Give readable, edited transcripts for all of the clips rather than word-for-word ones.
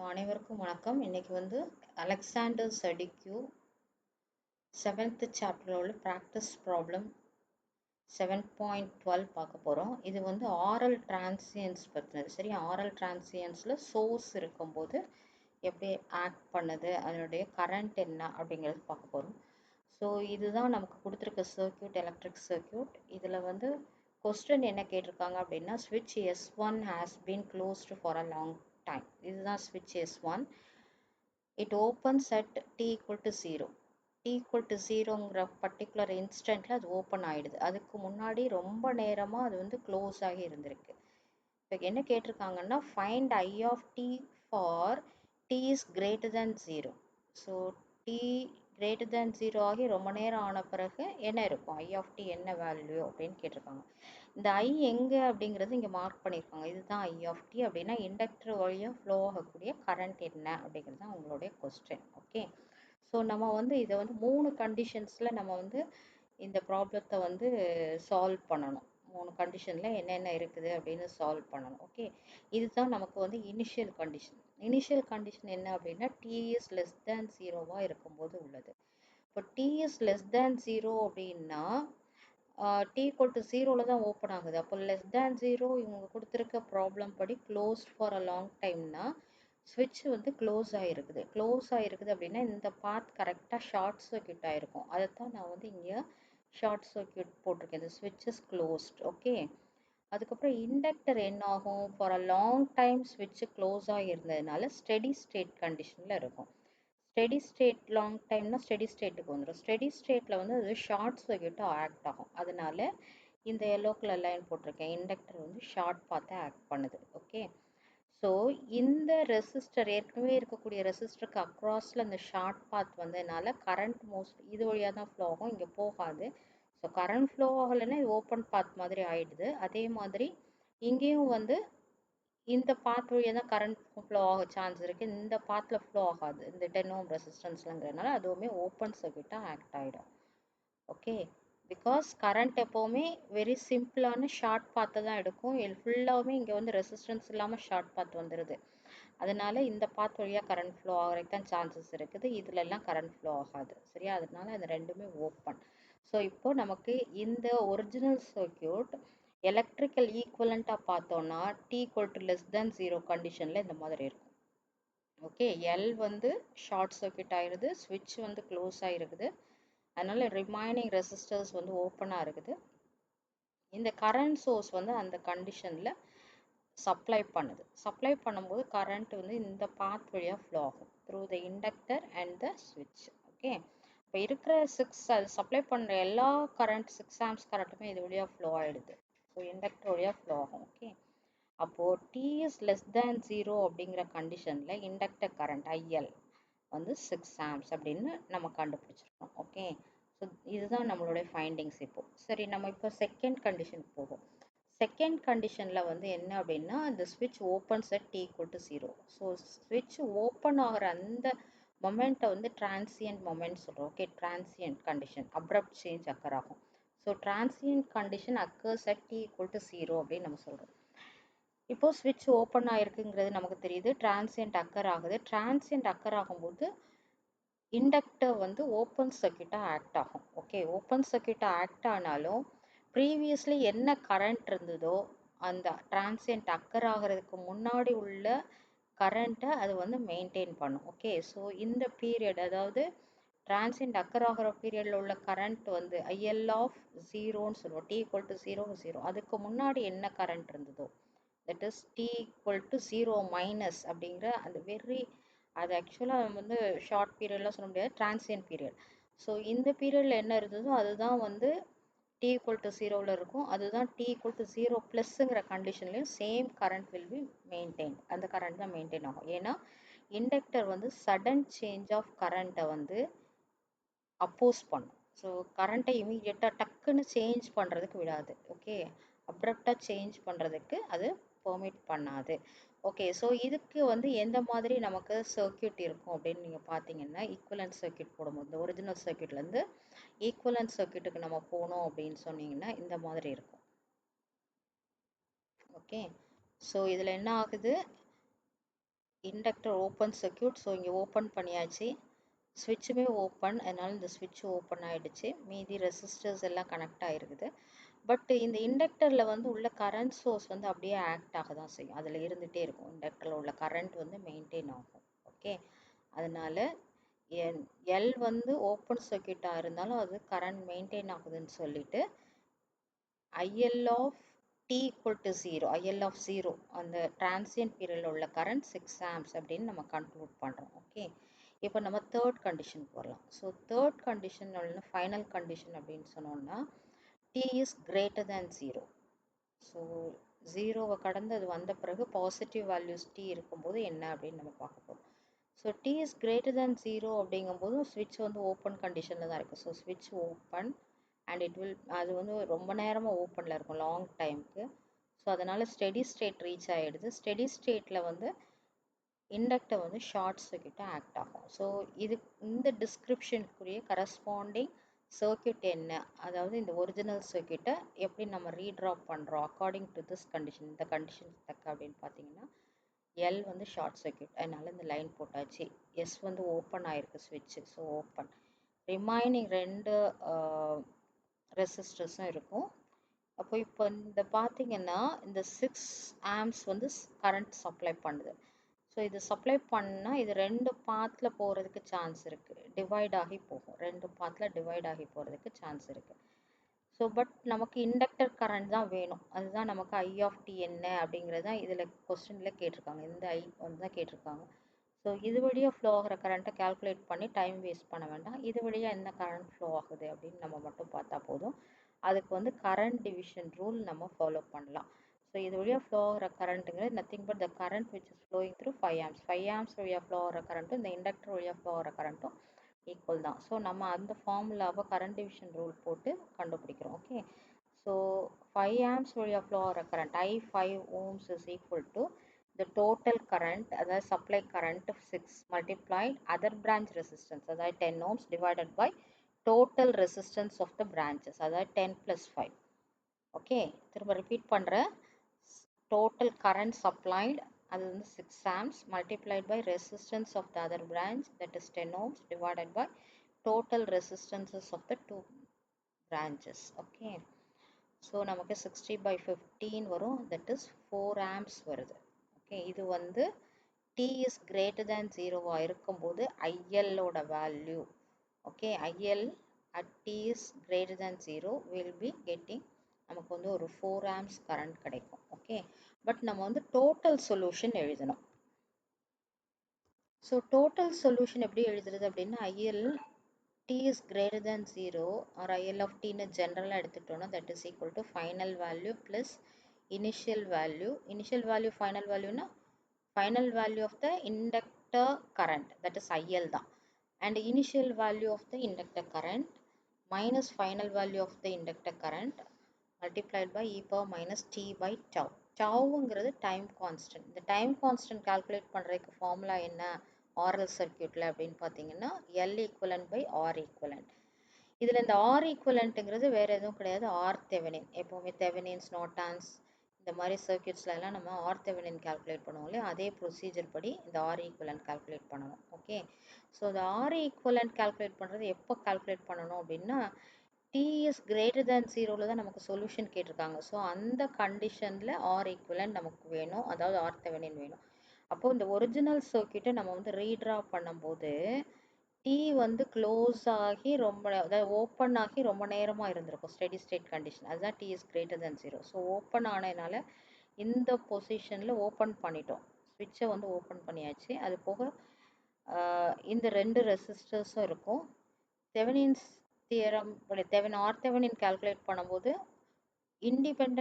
அனைவருக்கும் வணக்கம். இன்னைக்கு வந்து அலெக்சாண்டர் சடிக்யூ 7th சாப்டர்ல உள்ள ப்ராக்டிஸ் ப்ராப்ளம் 7.12 பார்க்க போகிறோம். இது வந்து ஆரல் டிரான்சியன்ஸ் பற்றினது. சரி, ஆரல் டிரான்சியன்ஸில் சோர்ஸ் இருக்கும்போது எப்படி ஆக்ட் பண்ணுது, அதனுடைய கரண்ட் என்ன அப்படிங்கிறது பார்க்க போகிறோம். ஸோ இதுதான் நமக்கு கொடுத்துருக்க சர்க்யூட், எலக்ட்ரிக் சர்க்யூட். இதில் வந்து கொஸ்டின் என்ன கேட்டிருக்காங்க அப்படின்னா, ஸ்விட்ச் S1 has been closed for a long time. இதுதான் ஸ்விட்ச் S1. it opens at t equal to 0. t equal to 0ங்கிற particular இன்ஸ்டன்ட்ல அது ஓப்பன் ஆயிடுது. அதுக்கு முன்னாடி ரொம்ப நேரமா அது வந்து க்ளோஸ் ஆகி இருந்திருக்கு. இப்போ என்ன கேட்டிருக்காங்கன்னா, find I of t for t is greater than 0. So t greater than 0 ஆகி ரொம்ப நேரம் ஆன பிறகு என்ன இருக்கும், ஐ ஆஃப் டி என்ன வேல்யூ அப்படின்னு கேட்டிருக்காங்க. இந்த ஐ எங்கே அப்படிங்கிறது இங்கே மார்க் பண்ணியிருக்காங்க. இதுதான் ஐ ஆஃப் டி. அப்படின்னா இண்டக்டர் வழியாக ஃப்ளோ ஆகக்கூடிய கரண்ட் என்ன அப்படிங்கிறது தான் உங்களுடைய கொஸ்டின். ஓகே, ஸோ நம்ம வந்து இதை வந்து 3 கண்டிஷன்ஸில் நம்ம வந்து இந்த ப்ராப்ளத்தை வந்து சால்வ் பண்ணணும். 3 கண்டிஷனில் என்னென்ன இருக்குது அப்படின்னு சால்வ் பண்ணணும். ஓகே, இதுதான் நமக்கு வந்து இனிஷியல் கண்டிஷன். இனிஷியல் கண்டிஷன் என்ன அப்படின்னா, டி இஸ் லெஸ் தேன் 0வா இருக்கும்போது உள்ளது. இப்போ டி இஸ் லெஸ் தேன் 0 அப்படின்னா t equal to 0ல தான் ஓப்பன் ஆகுது. அப்போ லெஸ் தேன் 0 இவங்க கொடுத்துருக்க ப்ராப்ளம் படி க்ளோஸ்ட் ஃபார் அ லாங் டைம்னா ஸ்விட்ச் வந்து க்ளோஸ் ஆகிருக்குது. க்ளோஸ் ஆகிருக்குது அப்படின்னா இந்த பாத் கரெக்டாக ஷார்ட் சர்க்யூட் ஆகிருக்கும். அதைத்தான் நான் வந்து இங்கே ஷார்ட் சர்க்யூட் போட்டிருக்கேன். இந்த ஸ்விட்ச் இஸ் க்ளோஸ்ட். ஓகே, அதுக்கப்புறம் இண்டக்டர் என்ன ஆகும், ஃபார் அ லாங் டைம் ஸ்விட்ச் க்ளோஸ் ஆகிருந்ததுனால ஸ்டெடி ஸ்டேட் கண்டிஷனில் இருக்கும். ஸ்டெடி ஸ்டேட் லாங் டைம்னா ஸ்டெடி ஸ்டேட்டுக்கு வந்துடும். ஸ்டெடி ஸ்டேட்டில் வந்து அது ஷார்ட் சர்க்யூட்டாக ஆக்ட் ஆகும். அதனால இந்த எல்லோ கலர் லைன் போட்டிருக்கேன். இண்டக்டர் வந்து ஷார்ட் பார்த்து ஆக்ட் பண்ணுது. ஓகே, ஸோ இந்த ரெசிஸ்டர் ஏற்கனவே இருக்கக்கூடிய ரெசிஸ்டருக்கு அக்ராஸில் இந்த ஷார்ட் பாத் வந்ததுனால கரண்ட் மோஸ்ட் இது வழியாக தான் ஃப்ளோ ஆகும், இங்கே போகாது. ஸோ கரண்ட் ஃப்ளோ ஆகலைன்னா இது ஓப்பன் பாத் மாதிரி ஆயிடுது. அதே மாதிரி இங்கேயும் வந்து இந்த பாத் வழியாக தான் கரண்ட் ஃப்ளோ ஆக சான்ஸ் இருக்குது. இந்த பாத்தில் ஃப்ளோ ஆகாது. இந்த 10 ஓம் ரெசிஸ்டன்ஸ்லங்கிறதுனால அதுவுமே ஓப்பன் சர்க்யூட்டாக ஆக்ட் ஆகிடும். ஓகே, பிகாஸ் கரண்ட் எப்போவுமே வெரி சிம்பிளான ஷார்ட் பாத்தை தான் எடுக்கும். ஃபுல்லாகவுமே இங்கே வந்து ரெசிஸ்டன்ஸ் இல்லாமல் ஷார்ட் பாத் வந்துடுது. அதனால இந்த பாத் வழியாக கரண்ட் ஃப்ளோ ஆகிறதுக்கு தான் சான்சஸ் இருக்குது. இதுல எல்லாம் கரண்ட் ஃப்ளோ ஆகாது. சரியா, அதனால அது ரெண்டுமே ஓப்பன். ஸோ இப்போ நமக்கு இந்த ஒரிஜினல் சர்க்யூட் எலக்ட்ரிக்கல் ஈக்குவலண்ட்டாக பார்த்தோன்னா t equal to less than 0 கண்டிஷனில் இந்த மாதிரி இருக்கும். ஓகே, எல் வந்து ஷார்ட் சர்க்யூட் ஆகிருது, ஸ்விட்ச் வந்து க்ளோஸ் ஆகிருக்குது. அதனால ரிமைனிங் ரெசிஸ்டர்ஸ் வந்து ஓப்பனாக இருக்குது. இந்த கரண்ட் சோர்ஸ் வந்து அந்த கண்டிஷனில் சப்ளை பண்ணுது. சப்ளை பண்ணும்போது கரண்ட் வந்து இந்த பாத் வழியாக ஃப்ளோ ஆகும் through the inductor and the ஸ்விட்ச். ஓகே, இப்போ இருக்கிற 6 அது சப்ளை பண்ணுற எல்லா கரண்ட் 6 ஆம்ஸ் கரண்ட்டுமே இது வழியாக ஃப்ளோ ஆகிடுது. ஸோ இண்டக்டர் வழியாக ஃப்ளோ ஆகும். ஓகே, அப்போது டி இஸ் லெஸ் தேன் 0 அப்படிங்கிற கண்டிஷனில் இண்டக்டர் கரண்ட் ஐஎல் வந்து 6 ஆம்ஸ் அப்படின்னு நம்ம கண்டுபிடிச்சிருக்கோம். ஓகே, ஸோ இதுதான் நம்மளுடைய ஃபைண்டிங்ஸ். இப்போது சரி, நம்ம இப்போ செகண்ட் கண்டிஷனுக்கு போவோம். செகண்ட் கண்டிஷனில் வந்து என்ன அப்படின்னா, இந்த ஸ்விட்ச் opens at t equal to 0. So ஸ்விட்ச் ஓப்பன் ஆகிற அந்த மொமெண்ட்டை வந்து டிரான்சியன்ட் மொமெண்ட் சொல்கிறோம். Okay, transient condition, abrupt change occur ஆகும். So transient condition occurs at t equal to 0 அப்படின்னு நம்ம சொல்கிறோம். இப்போ ஸ்விட்ச் ஓப்பன் ஆகிருக்குங்கிறது நமக்கு தெரியுது, டிரான்சியன்ட் அக்கர் ஆகுது. டிரான்சியன்ட் அக்கர் ஆகும்போது இண்டக்டர் வந்து ஓப்பன் சர்க்யூட்டாக ஆக்ட் ஆகும். ஓகே, ஓப்பன் சர்க்யூட்டாக ஆக்ட் ஆனாலும் ப்ரீவியஸ்லி என்ன கரண்ட் இருந்ததோ அந்த டிரான்சியன்ட் அக்கர் ஆகிறதுக்கு முன்னாடி உள்ள கரண்ட்டை அது வந்து மெயின்டைன் பண்ணும். ஓகே, ஸோ இந்த பீரியட், அதாவது டிரான்சியன்ட் அக்கர் ஆகிற பீரியடில் உள்ள கரண்ட் வந்து ஐஎல் ஆஃப் 0ன்னு சொல்லுவோம். டி ஈக்குவல் டு 0 அதுக்கு முன்னாடி என்ன கரண்ட் இருந்ததோ that is t equal to 0 minus அப்படிங்கிற அந்த வெரி, அது ஆக்சுவலாக வந்து ஷார்ட் பீரியட்லாம் சொல்ல முடியாது, டிரான்சியன்ட் பீரியட். ஸோ இந்த பீரியடில் என்ன இருந்ததோ அதுதான் வந்து t equal to 0வில் இருக்கும். அதுதான் t equal to 0 ப்ளஸ்ங்கிற கண்டிஷன்லையும் same current will be maintain. அந்த கரண்ட் தான் மெயின்டைன் ஆகும். ஏன்னா இண்டக்டர் வந்து சடன் சேஞ்ச் ஆஃப் கரண்ட்டை வந்து அப்போஸ் பண்ணும். ஸோ கரண்ட்டை இமீடியட்டாக டக்குன்னு சேஞ்ச் பண்ணுறதுக்கு விடாது. ஓகே, அப்ரப்டாக சேஞ்ச் பண்ணுறதுக்கு அது பெர்மிட் பண்ணாது. ஓகே, ஸோ இதுக்கு வந்து எந்த மாதிரி நமக்கு சர்க்யூட் இருக்கும் அப்படின்னு நீங்கள் பார்த்தீங்கன்னா, ஈக்குவலன்ட் சர்க்யூட் போடும்போது இந்த ஒரிஜினல் சர்க்யூட்லேருந்து ஈக்குவலன்ட் சர்க்யூட்டுக்கு நம்ம போனோம் அப்படின்னு சொன்னீங்கன்னா இந்த மாதிரி இருக்கும். ஓகே, ஸோ இதில் என்ன ஆகுது, இண்டக்டர் ஓப்பன் சர்க்யூட். ஸோ இங்கே ஓப்பன் பண்ணியாச்சு, ஸ்விட்சுமே ஓப்பன், அதனால இந்த ஸ்விட்ச் ஓப்பன் ஆகிடுச்சு. மீதி ரெசிஸ்டர்ஸ் எல்லாம் கனெக்ட் ஆகிருக்குது. பட் இந்த இண்டக்டரில் வந்து உள்ள கரண்ட் சோர்ஸ் வந்து அப்படியே ஆக்ட் ஆக தான் செய்யும், அதில் இருந்துகிட்டே இருக்கும். இண்டக்டரில் உள்ள கரண்ட் வந்து மெயின்டைன் ஆகும். ஓகே, அதனால எல் வந்து ஓப்பன் சர்க்யூட்டாக இருந்தாலும் அது கரண்ட் மெயின்டைன் ஆகுதுன்னு சொல்லிட்டு IL of t equal to 0, IL of 0, அந்த டிரான்சியன்ட் பீரியடில் உள்ள கரண்ட் 6 amps அப்படின்னு நம்ம கன்க்ளூட் பண்ணுறோம். ஓகே, இப்போ நம்ம தேர்ட் கண்டிஷனுக்கு வரலாம். So third condition final condition அப்படின்னு சொன்னோம்னா t is greater than 0. So ஜீரோவை கடந்து அது வந்த பிறகு பாசிட்டிவ் வேல்யூஸ் t இருக்கும்போது என்ன அப்படின்னு நம்ம பார்க்க போகிறோம். So t is greater than 0 அப்படிங்கும்போது ஸ்விட்ச் வந்து ஓப்பன் கண்டிஷனில் தான் இருக்குது. ஸோ ஸ்விட்ச் ஓப்பன் அண்ட் இட் வில், அது வந்து ரொம்ப நேரமாக ஓப்பனில் இருக்கும், லாங் டைமுக்கு. ஸோ அதனால் ஸ்டெடி ஸ்டேட் ரீச் ஆகிடுது. ஸ்டெடி ஸ்டேட்டில் வந்து இண்டக்டர் வந்து ஷார்ட் சர்க்யூட்டாக ஆக்ட் ஆகும். ஸோ இது இந்த டிஸ்கிரிப்ஷனுக்குரிய கரஸ்பாண்டிங் சர்க்யூட் என்ன, அதாவது இந்த ஒரிஜினல் சர்க்யூட்டை எப்படி நம்ம ரீட்ரா பண்ணுறோம் அக்கார்டிங் டு திஸ் கண்டிஷன், இந்த கண்டிஷன் தக்க அப்படின்னு பார்த்தீங்கன்னா எல் வந்து ஷார்ட் சர்க்யூட், அதனால இந்த லைன் போட்டாச்சு. எஸ் வந்து ஓப்பன் ஆயிருக்கு ஸ்விட்சு, ஸோ ஓப்பன். ரிமைனிங் ரெண்டு ரெசிஸ்டர்ஸும் இருக்கும். அப்போ இப்போ இந்த பார்த்தீங்கன்னா இந்த 6 amps வந்து கரண்ட் சப்ளை பண்ணுது. ஸோ இது சப்ளை பண்ணால் இது ரெண்டு பாத்தில் போகிறதுக்கு சான்ஸ் இருக்குது, டிவைட் ஆகி போகும், ரெண்டு பாத்தில் டிவைட் ஆகி போகிறதுக்கு சான்ஸ் இருக்குது. ஸோ பட் நமக்கு இண்டக்டர் கரண்ட் தான் வேணும், அதுதான் நமக்கு ஐ ஆஃப் டி என்ன அப்படிங்கிறது தான் இதில் கொஸ்டினில் கேட்டிருக்காங்க, இந்த ஐ வந்து தான் கேட்டிருக்காங்க. ஸோ இது வழியாக ஃப்ளோ ஆகிற கரண்ட்டை கால்குலேட் பண்ணி டைம் வேஸ்ட் பண்ண வேண்டாம், இது வழியாக என்ன கரண்ட் ஃப்ளோ ஆகுது அப்படின்னு நம்ம மட்டும் பார்த்தா போதும். அதுக்கு வந்து கரண்ட் டிவிஷன் ரூல் நம்ம ஃபாலோ பண்ணலாம். ஸோ இது வழியாக ஃப்ளோ ஆகிற கரண்ட்டுங்கிறது nothing but the current which is flowing through 5 amps. 5 amps வழியாக ஃப்ளோ ஆகிற கரண்ட்டும் இந்த இண்டக்டர் வழியாக ஃப்ளோ ஆகிற கரண்ட்டும் ஈக்குவல் தான். ஸோ நம்ம அந்த ஃபார்முலாவை கரண்ட் டிவிஷன் ரூல் போட்டு கண்டுபிடிக்கிறோம். ஓகே, ஸோ 5 amps வழியாக ஃப்ளோ ஆகிற current I5 ohms is equal to the total current, அதாவது supply current 6 multiplied other branch resistance, அதாவது 10 ohms divided by total resistance of the branches, அதாவது 10 plus 5. ஓகே, திரும்ப repeat பண்ணுறேன். total current supplied அது வந்து 6 amps multiplied by resistance of the other branch, that is 10 ohms divided by total resistances of the two branches. Okay, so நமக்கு 60/15 வரும், that is 4 amps வருது. Okay, இது வந்து t is greater than 0 இருக்கும்போது ILோட value. Okay, IL at t is greater than 0 will be getting, நமக்கு வந்து ஒரு 4 amps கரண்ட் கிடைக்கும். ஓகே, பட் நம்ம வந்து டோட்டல் சொல்யூஷன் எழுதணும். ஸோ டோட்டல் சொல்யூஷன் எப்படி எழுதுறது அப்படின்னா IL t is greater than 0 or IL of t ன்னு ஜென்ரலாக எடுத்துட்டோம்னா that is equal to final value plus initial value. Initial value final value னா final value of the inductor current, that is IL தான், and initial value of the inductor current minus final value of the inductor current multiplied by e power minus t by tau. டவுங்கிறது time constant. இந்த time constant calculate பண்ணுறதுக்கு formula என்ன RL சர்க்யூட்டில் அப்படின்னு பார்த்தீங்கன்னா L equivalent by R equivalent. இதில் இந்த R ஈக்குவலண்ட்டுங்கிறது வேறு எதுவும் கிடையாது, ஆர் தெவெனின். எப்போவுமே தெவெனின்ஸ் நாட்டான்ஸ் இந்த மாதிரி சர்க்யூட்ஸ்லாம் நம்ம ஆர் தெவெனின் கால்குலேட் பண்ணுவோம் இல்லையா, அதே ப்ரொசீஜர் படி இந்த ஆர் ஈக்குவலன்ட் கால்குலேட் பண்ணணும். ஓகே, ஸோ இந்த ஆர் ஈக்குவலன்ட் கால்குலேட் பண்ணுறது எப்போ கால்குலேட் பண்ணணும் அப்படின்னா t is greater than 0ல தான் நமக்கு சொல்யூஷன் கேட்டிருக்காங்க. ஸோ அந்த கண்டிஷனில் ஆர் ஈக்குவலன்ட் நமக்கு வேணும், அதாவது ஆர் தெவெனின் வேணும். அப்போது இந்த ஒரிஜினல் சர்க்யூட்டை நம்ம வந்து ரீட்ரா பண்ணும்போது t வந்து க்ளோஸ் ஆகி ரொம்ப, அதாவது ஓப்பன் ஆகி ரொம்ப நேரமாக இருந்திருக்கும் ஸ்டெடி ஸ்டேட் கண்டிஷன், அதுதான் t is greater than 0. So open ஆனதுனால இந்த பொசிஷனில் ஓப்பன் பண்ணிட்டோம், ஸ்விட்சை வந்து ஓப்பன் பண்ணியாச்சு. அது போக இந்த ரெண்டு ரெசிஸ்டர்ஸும் இருக்கும். Thevenin's theorem or Thevenin calculate பண்ணும்போது இண்டிபெண்ட்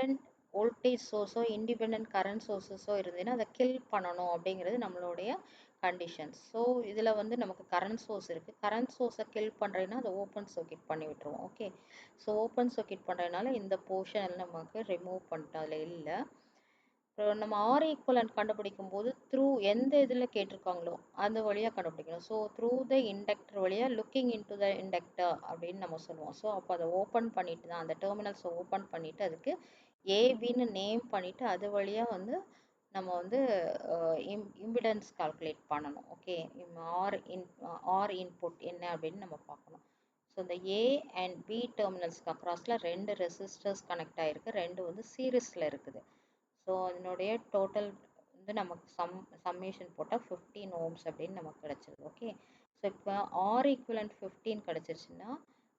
வோல்டேஜ் சோர்ஸோ இண்டிபெண்ட் கரண்ட் சோர்ஸஸோ இருந்ததுன்னா அதை கில் பண்ணணும் அப்படிங்கிறது நம்மளுடைய கண்டிஷன்ஸ். ஸோ இதில் வந்து நமக்கு கரண்ட் சோர்ஸ் இருக்குது, கரண்ட் சோர்ஸை கில் பண்ணுறதுனா அதை ஓப்பன் சர்க்யூட் பண்ணி விட்டுருவோம். ஓகே, ஸோ ஓப்பன் சர்க்யூட் பண்ணுறதுனால இந்த போர்ஷன் நமக்கு ரிமூவ் பண்ணிட்டோம், அதில் இல்லை. நம்ம ஆர் ஈக்குவலன்ட் கண்டுபிடிக்கும் போது த்ரூ எந்த இதில் கேட்டிருக்காங்களோ அந்த வழியாக கண்டுபிடிக்கணும். ஸோ த்ரூ த இண்டக்டர் வழியாக லுக்கிங் இன்டு த இண்டக்டர் அப்படின்னு நம்ம சொல்லுவோம். ஸோ அப்போ அதை ஓப்பன் பண்ணிட்டு தான், அந்த டெர்மினல்ஸை ஓப்பன் பண்ணிவிட்டு அதுக்கு ஏபின்னு நேம் பண்ணிவிட்டு அது வழியாக வந்து நம்ம வந்து இம்பிடன்ஸ் கால்குலேட் பண்ணணும். ஓகே, ஆர் இன்புட் என்ன அப்படின்னு நம்ம பார்க்கணும். ஸோ இந்த ஏ அண்ட் பி டெர்மினல்ஸ்க்கு அக்ராஸில் 2 ரெசிஸ்டர்ஸ் கனெக்ட் ஆகிருக்கு, 2 வந்து சீரீஸில் இருக்குது. ஸோ அதனுடைய டோட்டல் வந்து நமக்கு சம்மேஷன் போட்டால் 15 ஓம்ஸ் அப்படின்னு நமக்கு கிடச்சிருது. ஓகே, ஸோ இப்போ ஆர் ஈக்குவலண்ட் 15 கிடச்சிருச்சுன்னா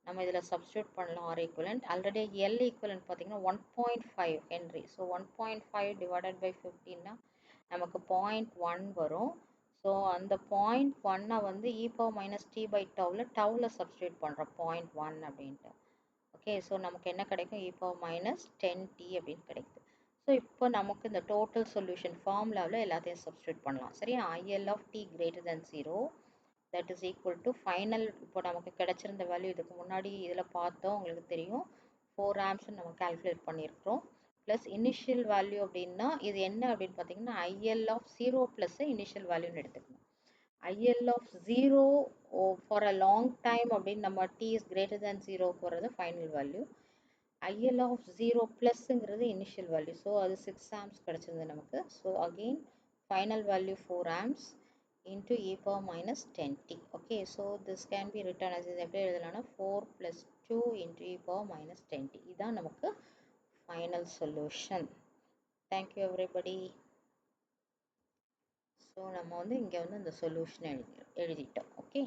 நம்ம இதில் சப்ஸ்டியூட் பண்ணலாம். R equivalent already L equivalent பார்த்தீங்கன்னா 1.5 ஹென்ரி. ஸோ 1.5 டிவைடட் பை 15னா நமக்கு 0.1 வரும். ஸோ அந்த 0.1 வந்து e power minus t by டவுவில் சப்ஸ்டியூட் பண்ணுறோம் 0.1 அப்படின்ட்டு. ஓகே, ஸோ நமக்கு என்ன கிடைக்கும், இ பவர் மைனஸ் 10t அப்படின்னு கிடைக்குது. ஸோ இப்போ நமக்கு இந்த டோட்டல் சொல்யூஷன் ஃபார்முலாவில் எல்லாத்தையும் சப்ஸ்டியூட் பண்ணலாம். சரியா, IL of t greater than 0 that is equal to final. இப்போ நமக்கு கிடைச்சிருந்த வேல்யூ இதுக்கு முன்னாடி இதில் பார்த்தோம், உங்களுக்கு தெரியும் 4 ஆம்ப்ஸ் நம்ம கால்குலேட் பண்ணியிருக்கிறோம். ப்ளஸ் இனிஷியல் வேல்யூ அப்படின்னா இது என்ன அப்படின்னு பார்த்தீங்கன்னா ஐஎல் ஆஃப் 0 ப்ளஸ் இனிஷியல் வேல்யூன்னு எடுத்துக்கணும். IL of 0 for a long time அப்படின்னு நம்ம டி இஸ் கிரேட்டர் தேன் 0 போகிறது ஃபைனல் வேல்யூ. ஐஎல் ஆஃப் 0 ப்ளஸ்ங்கிறது இனிஷியல் வேல்யூ. ஸோ அது 6 ஆம்ப்ஸ் கிடச்சிருந்தது நமக்கு. So again final value 4 amps into e power minus 10t. Okay, so this can be written as எப்படி எழுதலாம்னா 4 plus 2 into e power minus 10t. இதான் நமக்கு final solution. Thank you everybody. So நம்ம வந்து இங்கே வந்து இந்த சொல்யூஷன் எழுதிட்டோம். ஓகே.